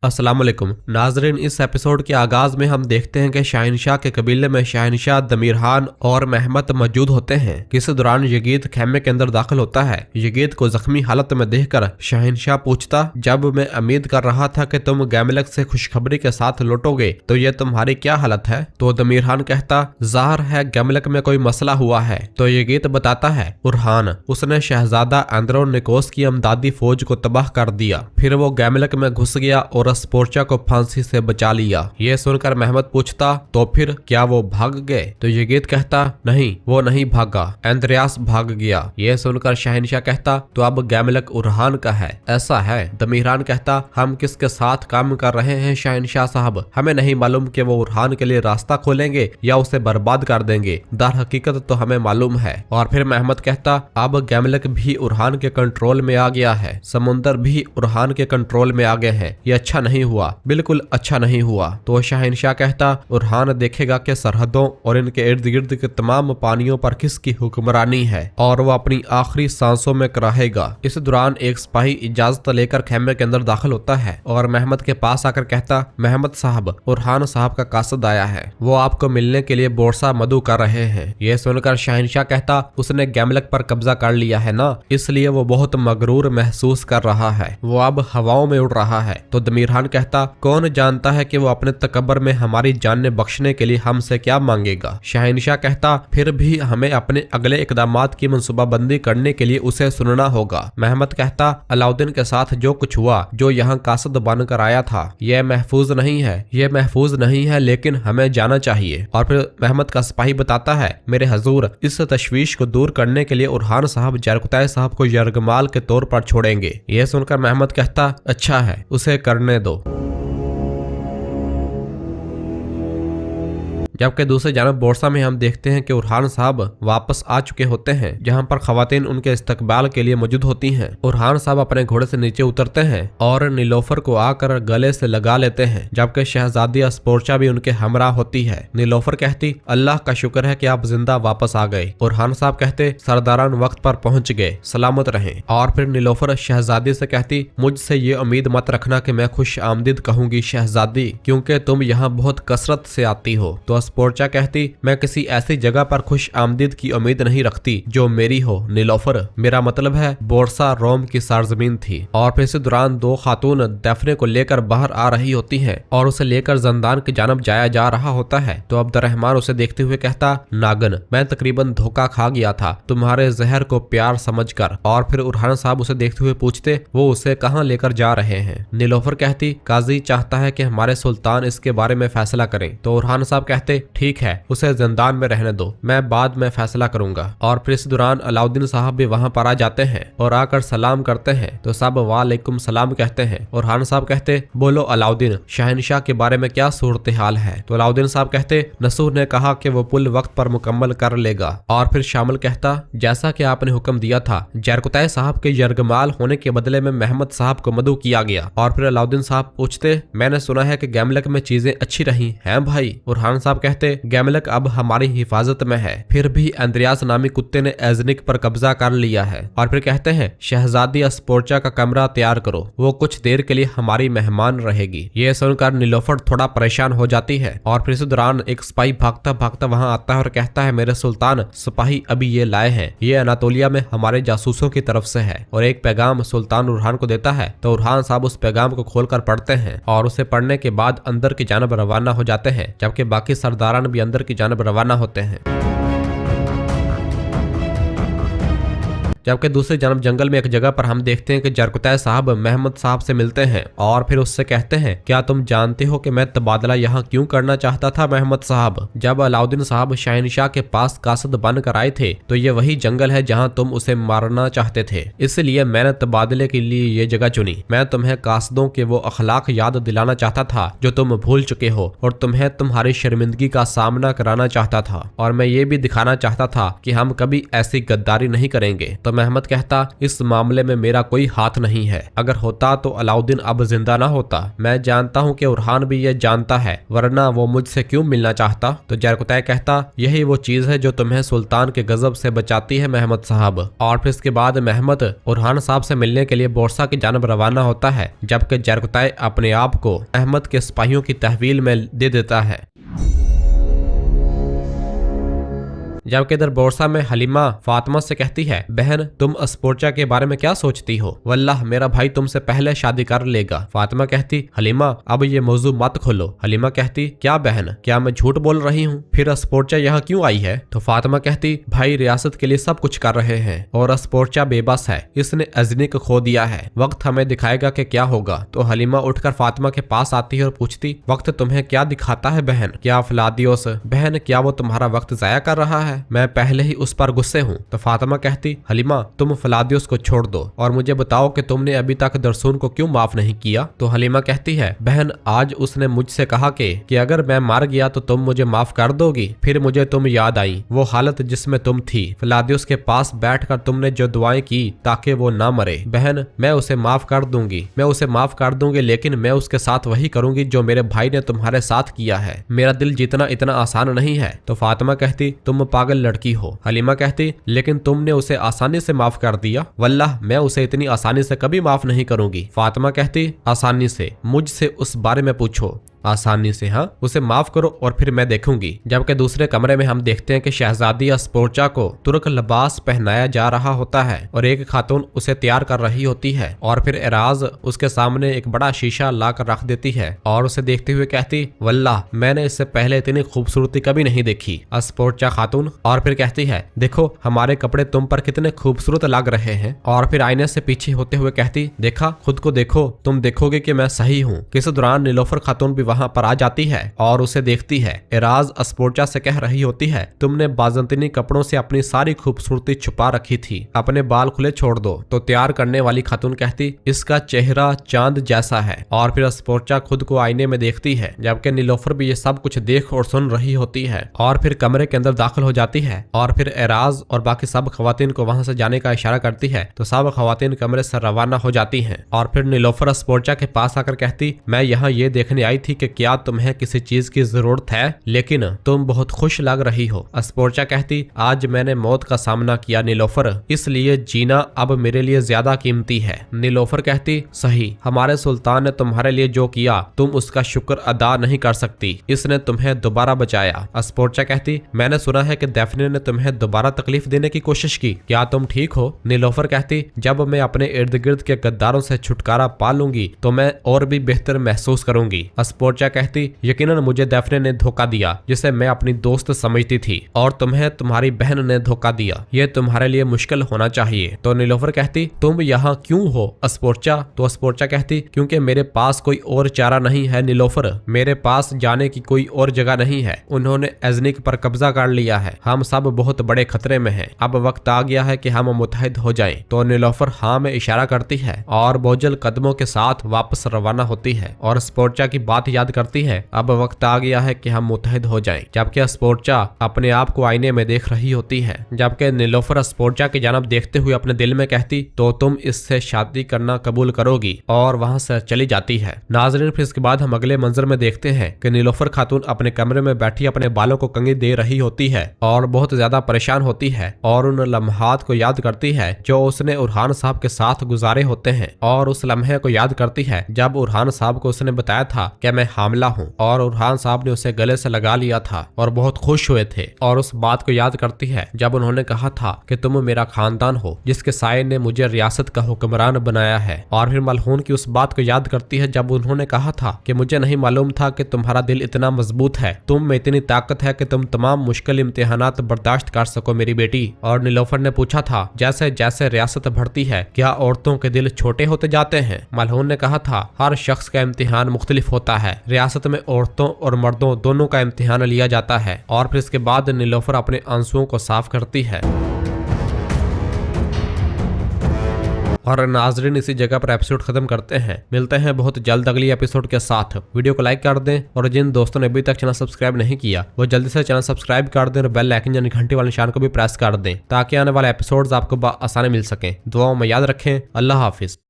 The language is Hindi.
अस्सलाम वालेकुम नाजरीन, इस एपिसोड के आगाज में हम देखते हैं कि शहनशाह के कबीले में शहनशाह दमीरहान और महमद मौजूद होते हैं। इस दौरान यगीत खेमे के अंदर दाखिल होता है। यगीत को जख्मी हालत में देखकर शहनशाह पूछता, जब मैं उम्मीद कर रहा था कि तुम गैमलक से खुशखबरी के साथ लौटोगे तो ये तुम्हारी क्या हालत है? तो दमीरहान कहता, जाहिर है गैमलक में कोई मसला हुआ है। तो यगीत बताता है, उरहान उसने शहजादा एंड्रो निकोस की अमदादी फौज को तबाह कर दिया, फिर वो गैमलक में घुस गया और स्पोर्चा को फांसी से बचा लिया। ये सुनकर महमद पूछता, तो फिर क्या वो भाग गए? तो यगीत कहता, नहीं वो नहीं भागा, एंद्रियास भाग गया। ये सुनकर शहनशाह कहता, तो अब गैमलक उरहान का है, ऐसा है? दमीरहान कहता, हम किसके साथ काम कर रहे हैं शहनशाह साहब, हमें नहीं मालूम कि वो उरहान के लिए रास्ता खोलेंगे या उसे बर्बाद कर देंगे। दर हकीकत तो हमें मालूम है। और फिर महमद कहता, अब गैमलक भी उरहान के कंट्रोल में आ गया है, समुंदर भी उरहान के कंट्रोल में आ गए हैं। ये अच्छा नहीं हुआ, बिल्कुल अच्छा नहीं हुआ। तो शहनशाह कहता, उरहान देखेगा कि सरहदों और इनके इर्द गिर्द के तमाम पानियों पर किसकी हुक्मरानी है और वो अपनी आखिरी सांसों में कराहेगा। इस दौरान एक सिपाही इजाजत लेकर खेमे के अंदर दाखिल होता है और महमद के पास आकर कहता, महमद साहब, उरहान साहब का कासद आया है, वो आपको मिलने के लिए बोरसा मधु कर रहे हैं। ये सुनकर शहनशाह कहता, उसने गैमलक पर कब्जा कर लिया है ना, इसलिए वो बहुत मगरूर महसूस कर रहा है, वो अब हवाओं में उड़ रहा है। तो दमीरहान कहता, कौन जानता है कि वो अपने तकब्बर में हमारी जान बख्शने के लिए हमसे क्या मांगेगा? शहनशाह कहता, फिर भी हमें अपने अगले इकदामात की मंसूबाबंदी करने के लिए उसे सुनना होगा। महमद कहता, अलाउद्दीन के साथ जो कुछ हुआ, जो यहाँ कासद बनकर आया था, यह महफूज नहीं है, यह महफूज नहीं है, लेकिन हमें जाना चाहिए। और फिर महमद का सिपाही बताता है, मेरे हजूर, इस तशवीश को दूर करने के लिए उरहान साहब जरकुतै साहब को यरगमाल के तौर पर छोड़ेंगे। यह सुनकर महमद कहता, अच्छा है, उसे करने दो। जबकि दूसरी जानब बोरसा में हम देखते हैं कि उरहान साहब वापस आ चुके होते हैं, जहां पर खवातीन उनके इस्तकबाल के लिए मौजूद होती हैं। उरहान साहब अपने घोड़े से नीचे उतरते हैं और नीलोफर को आकर गले से लगा लेते हैं, जबकि शहजादी स्पोर्चा भी उनके हमरा होती है। नीलोफर कहती, अल्लाह का शुक्र है कि आप जिंदा वापस आ गए। उरहान साहब कहते, सरदारान वक्त पर पहुंच गए, सलामत रहें। और फिर नीलोफर शहजादी से कहती, मुझसे ये उम्मीद मत रखना कि मैं खुश आमदीद कहूंगी शहजादी, क्योंकि तुम यहाँ बहुत कसरत से आती हो। तो स्पोर्चा कहती, मैं किसी ऐसी जगह पर खुश आमदीद की उम्मीद नहीं रखती जो मेरी हो नीलोफर, मेरा मतलब है बोरसा रोम की सरजमीन थी। और फिर इसी दौरान दो खातून दफने को लेकर बाहर आ रही होती हैं और उसे लेकर जंदान की जानब जाया जा रहा होता है। तो अब्दुर्रहमान उसे देखते हुए कहता, नागन, मैं तकरीबन धोखा खा गया था तुम्हारे जहर को प्यार समझकर। और फिर उरहान साहब उसे देखते हुए पूछते, वो उसे कहाँ लेकर जा रहे हैं? नीलोफर कहती, काजी चाहता है कि हमारे सुल्तान इसके बारे में फैसला करें। तो उरहान साहब कहते, ठीक है, उसे जिंदान में रहने दो, मैं बाद में फैसला करूंगा। और फिर इस दौरान अलाउद्दीन साहब भी वहां पर आ जाते हैं और आकर सलाम करते हैं। तो सब वालेकुम सलाम कहते हैं। और उरहान साहब कहते, बोलो अलाउद्दीन, शहनशाह के बारे में क्या सूरत हाल है? तो अलाउद्दीन साहब कहते, नसूर ने कहा कि वो पुल वक्त पर मुकम्मल कर लेगा। और फिर शामिल कहता, जैसा कि आपने हुक्म दिया था, जरकुतै साहब के यरगमाल होने के बदले में महमद साहब को मदऊ किया गया। और फिर अलाउद्दीन साहब पूछते, मैंने सुना है कि गैमलक में चीजें अच्छी रही हैं भाई? उरहान साहब कहते, गैमलक अब हमारी हिफाजत में है, फिर भी एंद्रियास नामी कुत्ते ने एजनिक पर कब्जा कर लिया है। और फिर कहते हैं, शहजादी स्पोर्चा का कमरा तैयार करो, वो कुछ देर के लिए हमारी मेहमान रहेगी। ये सुनकर नीलोफर थोड़ा परेशान हो जाती है। और फिर इस दौरान एक सिपाही भागता भागता वहां आता है और कहता है, मेरे सुल्तान, सिपाही अभी ये लाए हैं, ये अनातोलिया में हमारे जासूसों की तरफ से है और एक पैगाम सुल्तान उरहान को देता है। तो उरहान साहब उस पैगाम को खोलकर पढ़ते हैं और उसे पढ़ने के बाद अंदर की जानब रवाना हो जाते हैं, जबकि बाकी सरदारान भी अंदर की जानब रवाना होते हैं। जबकि दूसरी जानब जंगल में एक जगह पर हम देखते हैं कि जरकुतै साहब महमद साहब से मिलते हैं और फिर उससे कहते हैं, क्या तुम जानते हो कि मैं तबादला यहाँ क्यों करना चाहता था महमद साहब? जब अलाउद्दीन साहब शहनशाह के पास कासद बनकर आए थे तो ये वही जंगल है जहाँ तुम उसे मारना चाहते थे, इसलिए मैंने तबादले के लिए ये जगह चुनी। मैं तुम्हें कासदों के वो अखलाक याद दिलाना चाहता था जो तुम भूल चुके हो और तुम्हें तुम्हारी शर्मिंदगी का सामना कराना चाहता था, और मैं ये भी दिखाना चाहता था कि हम कभी ऐसी गद्दारी नहीं करेंगे। तो महमद कहता, इस मामले में मेरा कोई हाथ नहीं है। अगर होता तो अलाउद्दीन अब जिंदा ना होता। मैं जानता हूँ कि उरहान भी ये जानता है, वरना वो मुझसे क्यों मिलना चाहता। तो जरकुतै कहता, यही वो चीज है जो तुम्हें सुल्तान के गजब से बचाती है महमद साहब। और फिर इसके बाद महमद उरहान साहब से मिलने के लिए बोरसा की जानब रवाना होता है, जबकि जरकुतै अपने आप को अहमद के सिपाहियों की तहवील में दे देता है। जबकि इधर बोरसा में हलीमा फातिमा से कहती है, बहन तुम अस्पोर्चा के बारे में क्या सोचती हो? वल्लाह मेरा भाई तुमसे पहले शादी कर लेगा। फातिमा कहती, हलीमा अब ये मौजू मत खोलो। हलीमा कहती, क्या बहन, क्या मैं झूठ बोल रही हूँ? फिर अस्पोर्चा यहाँ क्यों आई है? तो फातिमा कहती, भाई रियासत के लिए सब कुछ कर रहे हैं और अस्पोर्चा बेबस है, इसने अजनी को खो दिया है। वक्त हमें दिखाएगा कि क्या होगा। तो हलीमा उठकर फातिमा के पास आती है और पूछती, वक्त तुम्हें क्या दिखाता है बहन? क्या फलादियोस बहन, क्या वो तुम्हारा वक्त जाया कर रहा है? मैं पहले ही उस पर गुस्से हूँ। तो फातिमा कहती, हलीमा तुम फलादियोस को छोड़ दो और मुझे बताओ कि तुमने अभी तक दरसून को क्यों माफ नहीं किया? तो हलीमा कहती है, बहन आज उसने मुझसे कहा कि अगर मैं मर गया तो तुम मुझे माफ कर दोगी। फिर मुझे तुम याद आई, वो हालत जिसमें तुम थी, फलादियोस के पास बैठकर तुमने जो दुआएं की ताकि वो ना मरे। बहन मैं उसे माफ कर दूंगी, मैं उसे माफ कर दूंगी, लेकिन मैं उसके साथ वही करूंगी जो मेरे भाई ने तुम्हारे साथ किया है। मेरा दिल जीतना इतना आसान नहीं है। तो फातिमा कहती, तुम पागल लड़की हो। हलीमा कहती, लेकिन तुमने उसे आसानी से माफ कर दिया। वल्लाह मैं उसे इतनी आसानी से कभी माफ नहीं करूंगी। फातिमा कहती, आसानी से? मुझसे उस बारे में पूछो। आसानी से? हाँ, उसे माफ करो और फिर मैं देखूंगी। जबकि दूसरे कमरे में हम देखते हैं कि शहजादी अस्पोर्चा को तुर्क लिबास पहनाया जा रहा होता है और एक खातून उसे तैयार कर रही होती है और फिर एराज उसके सामने एक बड़ा शीशा ला कर रख देती है और उसे देखते हुए कहती, वल्लाह मैंने इससे पहले इतनी खूबसूरती कभी नहीं देखी। अस्पोर्चा खातून और फिर कहती है, देखो हमारे कपड़े तुम पर कितने खूबसूरत लग रहे हैं। और फिर आईने से पीछे होते हुए कहती, देखा, खुद को देखो, तुम देखोगे कि मैं सही हूँ। किस दौरान नीलोफर खातून भी वहां पर आ जाती है और उसे देखती है। एराज अस्पोर्चा से कह रही होती है, तुमने बाज़ंतीनी कपड़ों से अपनी सारी खूबसूरती छुपा रखी थी, अपने बाल खुले छोड़ दो। तो तैयार करने वाली खातून कहती, इसका चेहरा चांद जैसा है। और फिर अस्पोर्चा खुद को आईने में देखती है, जबकि नीलोफर भी ये सब कुछ देख और सुन रही होती है। और फिर कमरे के अंदर दाखिल हो जाती है और फिर एराज और बाकी सब खवातीन को वहां से जाने का इशारा करती है। तो सब खवातीन कमरे से रवाना हो जाती हैं। और फिर नीलोफर अस्पोर्चा के पास आकर कहती, मैं यहाँ ये देखने आई थी कि क्या तुम्हें किसी चीज की जरूरत है, लेकिन तुम बहुत खुश लग रही हो। अस्पोर्चा कहती, आज मैंने मौत का सामना किया नीलोफर, इसलिए जीना अब मेरे लिए ज्यादा कीमती है। नीलोफर कहती, सही, हमारे सुल्तान ने तुम्हारे लिए जो किया तुम उसका शुक्र अदा नहीं कर सकती, इसने तुम्हें दोबारा बचाया। अस्पोर्चा कहती, मैंने सुना है कि दैफने ने तुम्हें दोबारा तकलीफ देने की कोशिश की, क्या तुम ठीक हो? नीलोफर कहती, जब मैं अपने इर्द गिर्द के गद्दारों से छुटकारा पा लूंगी तो मैं और भी बेहतर महसूस करूंगी। अस्पोर्चा कहती, यकीनन मुझे दैफने ने धोखा दिया, जिसे मैं अपनी दोस्त समझती थी, और तुम्हें तुम्हारी बहन ने धोखा दिया। ये तुम्हारे लिए मुश्किल होना चाहिए। तो नीलोफर कहती, तुम यहाँ क्यों हो अस्पोर्चा? तो अस्पोर्चा कहती, क्योंकि मेरे पास कोई और चारा नहीं है नीलोफर, मेरे पास जाने की कोई और जगह नहीं है। उन्होंने अजनिक पर कब्जा कर लिया है, हम सब बहुत बड़े खतरे में हैं। अब वक्त आ गया है कि हम मुत्तहिद हो जाएं। तो नीलोफर हाँ में इशारा करती है और बोझल कदमों के साथ वापस रवाना होती है और अस्पोर्चा की बात याद करती है, अब वक्त आ गया है कि हम मुत्तहिद हो जाएं। जबकि अस्पोर्चा अपने आप को आईने में देख रही होती है, जबकि नीलोफर अस्पोर्चा की जानब देखते हुए अपने दिल में कहती, तो तुम इससे शादी करना कबूल करोगी, और वहां से चली जाती है। नाजरीन, फिर इसके बाद हम अगले मंजर में देखते हैं कि नीलोफर खातून अपने कमरे में बैठी अपने बालों को कंघी दे रही होती है और बहुत ज्यादा परेशान होती है और उन लम्हात को याद करती है जो उसने उरहान साहब के साथ गुजारे होते हैं, और उस लम्हे को याद करती है जब उरहान साहब को उसने बताया था कि मैं हामला हूँ और उरहान साहब ने उसे गले से लगा लिया था और बहुत खुश हुए थे। और उस बात को याद करती है जब उन्होंने कहा था कि तुम मेरा खानदान हो जिसके साये ने मुझे रियासत का हुक्मरान बनाया है। और फिर मलहून की उस बात को याद करती है जब उन्होंने कहा था कि मुझे नहीं मालूम था कि तुम्हारा दिल इतना मजबूत है, तुम में इतनी ताकत है कि तुम तमाम मुश्किल इम्तिहानात बर्दाश्त कर सको मेरी बेटी। और नीलोफर ने पूछा था, जैसे जैसे रियासत बढ़ती है क्या औरतों के दिल छोटे होते जाते हैं? मलहून ने कहा था, हर शख्स का इम्तिहान मुख्तलिफ होता है, रियासत में औरतों और मर्दों दोनों का इम्तिहान लिया जाता है। और फिर इसके बाद नीलोफर अपने आंसुओं को साफ करती है और नाजरीन इसी जगह पर एपिसोड खत्म करते हैं। मिलते हैं बहुत जल्द अगली एपिसोड के साथ। वीडियो को लाइक कर दें और जिन दोस्तों ने अभी तक चैनल सब्सक्राइब नहीं किया वो जल्दी से चैनल सब्सक्राइब कर दें और बेल आइकन यानी घंटी वाले निशान को भी प्रेस कर दें ताकि आने वाले एपिसोड्स आपको आसानी मिल सके। दुआओं में याद रखें। अल्लाह हाफिज।